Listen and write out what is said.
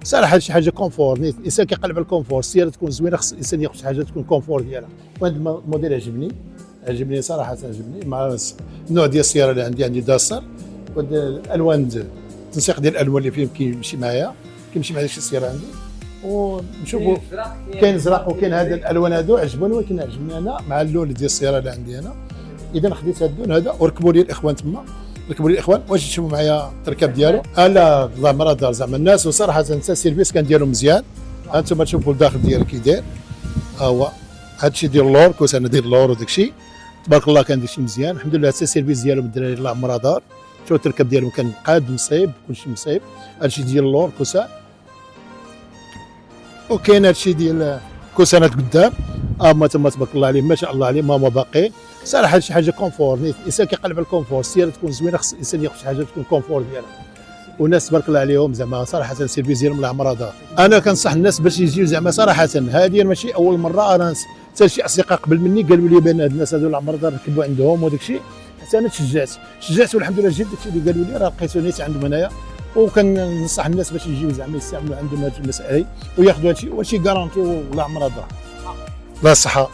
صراحه شي حاجه كونفور، الانسان كيقلب على الكونفور، السياره تكون زوينه، خص الانسان ياخذ شي حاجه تكون كونفور ديالها. وهذا الموديل عجبني صراحه، عجبني مع النوع ديال السياره اللي عندي داسر. الالوان التنسيق ديال الالوان اللي فيهم كيمشي معايا شي السياره عندي. ونشوفوا كاين زرق وكاين هذا الالوان هادو عجبوني، ولكن عجبني انا مع اللون ديال السياره اللي عندي انا. اذا خديت هذا اللون هذا وركبوا لي الاخوان تما، واش تشوفوا معايا التركب ديالو. لا الله مرة دار زعما الناس، وصراحه انت السيرفيس كان ديالو مزيان. انتم تشوفوا الداخل ديالو كي داير، هو هذا الشيء ديال اللور، كوس انا داير اللور وداك الشيء تبارك الله كان داكشي مزيان الحمد لله. حتى السيرفيس ديالو الدراري الله مرة دار، شوف التركب ديالو كان قاد مصيب، كلشي مصيب. هذا الشيء ديال اللور كوسان، وكاين هذا الشيء ديال كوسانات قدام اما تما تبارك الله عليهم ما شاء الله عليهم هما باقيين. صراحه شي حاجه كونفور، الانسان كيقلب على الكونفور، السياره تكون زوينه، خص الانسان ياخذ شي حاجه تكون كونفور ديالها. والناس تبارك الله عليهم زعما صراحه السيرفيس ديالهم الله عمرها دار. انا كنصح الناس باش يجيو زعما صراحه، هذه ماشي اول مره. انا حتى شي اصدقاء قبل مني قالوا لي بان هاد الناس هذو الله عمرها دار ركبوا عندهم وداك الشيء، حتى انا تشجعت والحمد لله جيت. داك الشيء اللي قالوا لي راه لقيتو نيت عندهم هنايا، وكننصح الناس باش يجيو زعما يستعملوا عندهم هذه المسائل وياخذوا هذا الشيء، وهادشي كارونتي والله عمرها دار. الله الصحه.